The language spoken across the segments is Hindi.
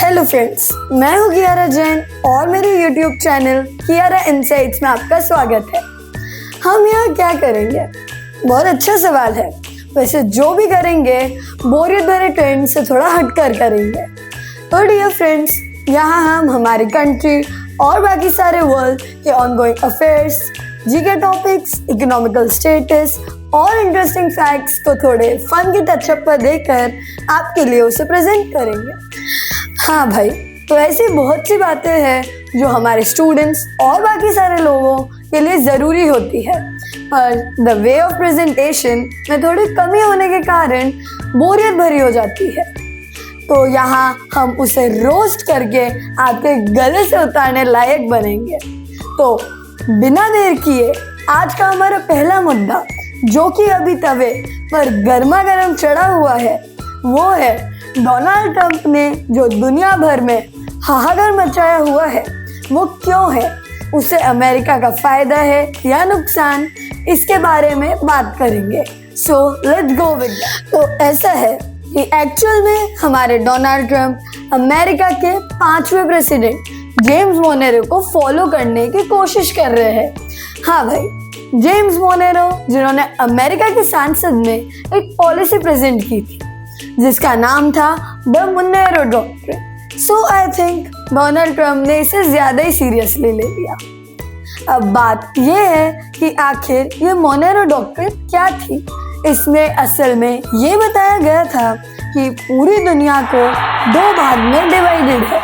हेलो फ्रेंड्स, मैं हूँ कियारा जैन और मेरे यूट्यूब चैनल कियारा इनसाइट्स में आपका स्वागत है। हम यहाँ क्या करेंगे? बहुत अच्छा सवाल है। वैसे जो भी करेंगे बोरियत भरे ट्रेंड से थोड़ा हटकर करेंगे। तो डियर फ्रेंड्स, यहाँ हम हमारी कंट्री और बाकी सारे वर्ल्ड के ongoing affairs, GK topics, economical status और इंटरेस्टिंग फैक्ट्स को थोड़े फन की टचअप पर देकर आपके लिए उसे प्रेजेंट करेंगे। हाँ भाई, तो ऐसी बहुत सी बातें हैं जो हमारे स्टूडेंट्स और बाकी सारे लोगों के लिए ज़रूरी होती है, पर द वे ऑफ प्रेजेंटेशन में थोड़ी कमी होने के कारण बोरियत भरी हो जाती है। तो यहाँ हम उसे रोस्ट करके आपके गले से उतारने लायक बनेंगे। तो बिना देर किए आज का हमारा पहला मुद्दा, जो कि अभी तवे पर गर्मा गर्म चढ़ा हुआ है, वो है डोनाल्ड ट्रंप ने जो दुनिया भर में हाहाकार मचाया हुआ है वो क्यों है, उससे अमेरिका का फायदा है या नुकसान, इसके बारे में बात करेंगे। So let's go with that. तो ऐसा है कि एक्चुअल में हमारे डोनाल्ड ट्रंप अमेरिका के 5वें प्रेसिडेंट जेम्स मोनेरो को फॉलो करने की कोशिश कर रहे हैं। हाँ भाई, जेम्स मोनेरो जिन्होंने अमेरिका की संसद में एक पॉलिसी प्रेजेंट की थी जिसका नाम था the Monero doctrine. So I think Donald Trump ने इसे ज्यादा ही सीरियसली ले लिया। अब बात यह है कि आखिर ये मोनेरो डॉक्ट्रिन क्या थी। इसमें असल में ये बताया गया था कि पूरी दुनिया को दो भाग में डिवाइडेड है,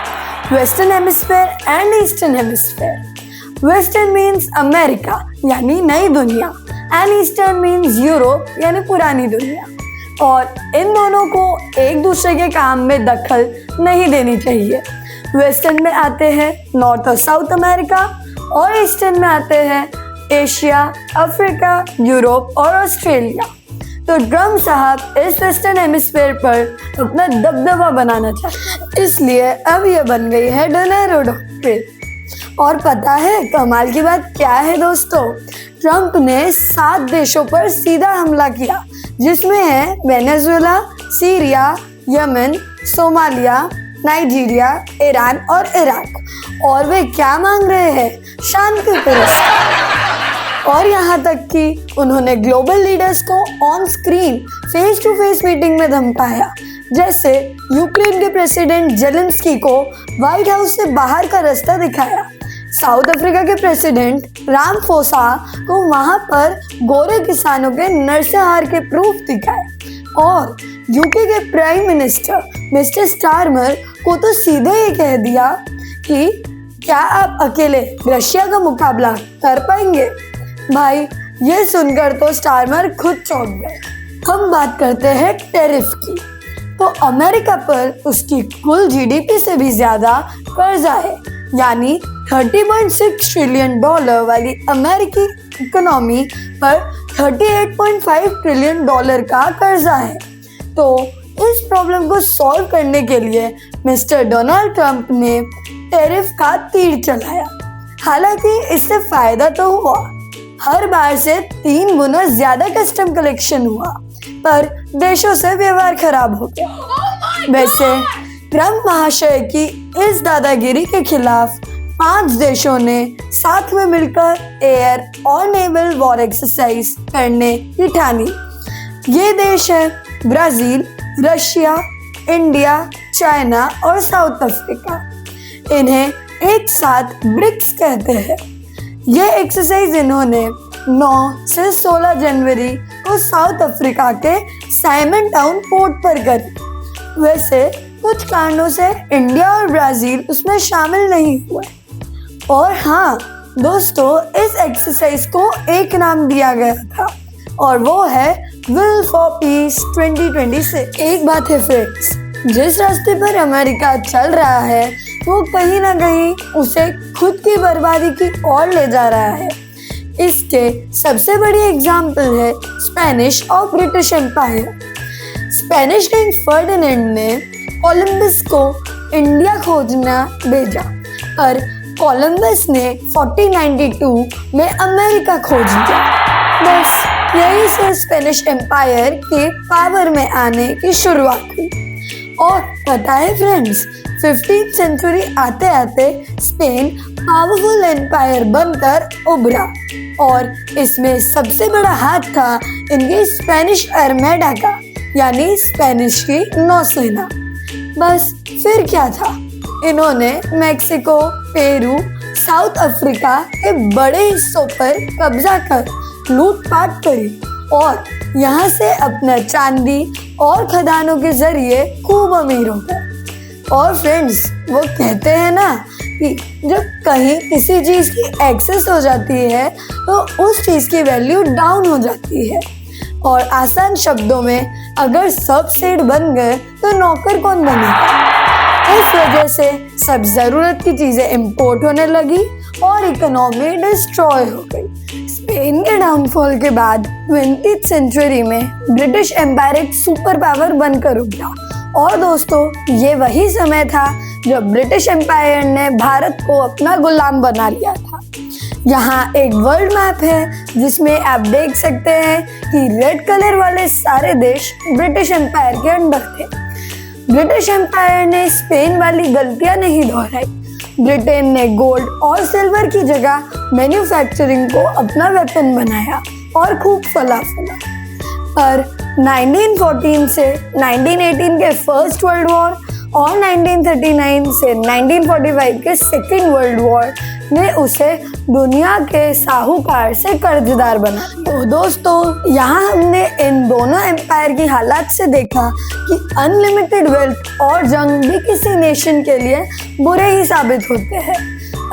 western hemisphere and eastern hemisphere. Western means America यानी नई दुनिया एंड ईस्टर्न मीन्स यूरोप यानी पुरानी दुनिया, और इन दोनों को एक दूसरे के काम में दखल नहीं देनी चाहिए। वेस्टर्न में आते हैं नॉर्थ और साउथ अमेरिका और ईस्टर्न में आते हैं एशिया, अफ्रीका, यूरोप और ऑस्ट्रेलिया। तो ट्रंप साहब इस वेस्टर्न हेमिस्फीयर पर अपना दबदबा बनाना चाहते हैं, इसलिए अब ये बन गई है मोनेरो डॉक्ट्रिन। और पता है कमाल की बात क्या है दोस्तों? ट्रंप ने 7 देशों पर सीधा हमला किया, जिसमें है Venezuela, Syria, Yemen, Somalia, Nigeria, Iran और इराक। और वे क्या मांग रहे हैं? शांति पुरस्कार। और यहाँ तक कि उन्होंने ग्लोबल लीडर्स को on screen face to face meeting में धमकाया, जैसे यूक्रेन के प्रेसिडेंट जेलेंस्की को व्हाइट हाउस से बाहर का रास्ता दिखाया, साउथ अफ्रीका के प्रेसिडेंट रामाफोसा को वहां पर गोरे किसानों के नरसंहार के प्रूफ दिखाए, और यूके के प्राइम मिनिस्टर मिस्टर स्टारमर को तो सीधे ही कह दिया कि क्या आप अकेले रशिया का मुकाबला कर पाएंगे? भाई, ये सुनकर तो स्टारमर खुद चौंक गए। हम बात करते हैं टैरिफ की। तो अमेरिका पर उसकी कुल जीडीपी से भी ज्यादा कर्जा है, यानी $30.6 ट्रिलियन वाली अमेरिकी इकोनॉमी पर $38.5 ट्रिलियन का कर्जा है। तो इस प्रॉब्लम को सॉल्व करने के लिए मिस्टर डोनाल्ड ट्रंप ने टैरिफ का तीर चलाया। हालांकि इससे फायदा तो हुआ, हर बार से 3 गुना ज्यादा कस्टम कलेक्शन हुआ, पर देशों से व्यवहार खराब हो गया। वैसे ट्रंप महाशय की इस दादागिरी के खिलाफ 5 देशों ने साथ में मिलकर एयर और नेवल वॉर एक्सरसाइज करने की ठानी। ये देश है ब्राजील, रशिया, इंडिया, चाइना और साउथ अफ्रीका। इन्हें एक साथ ब्रिक्स कहते हैं। ये एक्सरसाइज इन्होंने 9 से 16 जनवरी को साउथ अफ्रीका के साइमन टाउन पोर्ट पर करी। वैसे कुछ कारणों से इंडिया और ब्राजील उसमें शामिल नहीं हुए। और हाँ दोस्तों, इस एक्सरसाइज को एक नाम दिया गया था, और वो है विल फॉर पीस 2026। एक बात है फ्रेंड्स, जिस रास्ते पर अमेरिका चल रहा है वो कहीं ना कहीं उसे खुद की बर्बादी की ओर ले जा रहा है। इसके सबसे बड़ी एग्जाम्पल है स्पेनिश और British Empire. Spanish king Ferdinand ने कोलंबस को इंडिया खोजना भेजा, पर कोलंबस ने 1492 में अमेरिका खोज लिया। बस यही से स्पेनिश एम्पायर के पावर में आने की शुरुआत हुई। और पता है फ्रेंड्स, 15th सेंचुरी आते आते स्पेन पावरफुल एम्पायर बनकर उभरा और इसमें सबसे बड़ा हाथ था इनकी स्पेनिश आर्मेडा का, यानी स्पेनिश की नौसेना। बस फिर क्या था, इन्होंने मेक्सिको, पेरू, साउथ अफ्रीका के बड़े हिस्सों पर कब्जा कर लूटपाट करी और यहाँ से अपना चांदी और खदानों के जरिए खूब अमीर हो गए। और फ्रेंड्स, वो कहते हैं ना कि जब कहीं किसी चीज़ की एक्सेस हो जाती है तो उस चीज़ की वैल्यू डाउन हो जाती है। और आसान शब्दों में, अगर सब सेठ बन गए तो नौकर कौन बनेगा। इस वजह से सब ज़रूरत की चीज़ें इंपोर्ट होने लगी और इकोनॉमी डिस्ट्रॉय हो गई। स्पेन के डाउनफॉल के बाद 20th सेंचुरी में ब्रिटिश एम्पायर एक सुपर पावर बनकर उभरा। और दोस्तों, ये वही समय था जब ब्रिटिश एम्पायर ने भारत को अपना गुलाम बना लिया था। यहाँ एक वर्ल्ड मैप है जिसमें आप देख सकते हैं कि रेड कलर वाले सारे देश ब्रिटिश एम्पायर के अंडर थे। ब्रिटिश एम्पायर ने स्पेन वाली गलतियां नहीं दोहराई। ब्रिटेन ने गोल्ड और सिल्वर की जगह मैन्युफैक्चरिंग को अपना वेपन बनाया और खूब फला फूला। पर 1914 से 1918 के फर्स्ट वर्ल्ड वॉर और 1939 से 1945 के सेकेंड वर्ल्ड वॉर ने उसे दुनिया के साहूकार से कर्जदार बना। तो दोस्तों, यहाँ हमने इन दोनों एम्पायर की हालात से देखा कि अनलिमिटेड वेल्थ और जंग भी किसी नेशन के लिए बुरे ही साबित होते हैं।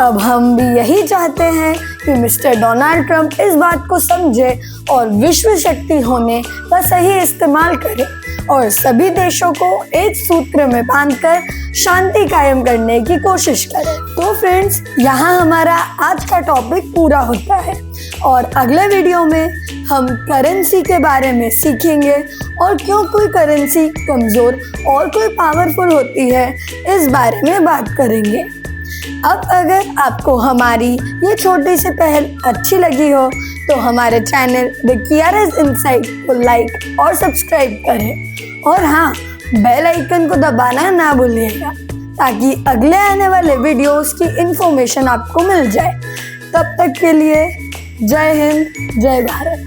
अब हम भी यही चाहते हैं कि मिस्टर डोनाल्ड ट्रंप इस बात को समझे और विश्व शक्ति होने का सही इस्तेमाल करे और सभी देशों को एक सूत्र में बांधकर शांति कायम करने की कोशिश करें। तो फ्रेंड्स, यहाँ हमारा आज का टॉपिक पूरा होता है और अगले वीडियो में हम करेंसी के बारे में सीखेंगे और क्यों कोई करेंसी कमजोर और कोई पावरफुल होती है, इस बारे में बात करेंगे। अब अगर आपको हमारी ये छोटी सी पहल अच्छी लगी हो तो हमारे चैनल द कियाराज इनसाइट को लाइक और सब्सक्राइब करें और हाँ, बेल आइकन को दबाना ना भूलिएगा ताकि अगले आने वाले वीडियोस की इंफॉर्मेशन आपको मिल जाए। तब तक के लिए जय हिंद, जय भारत।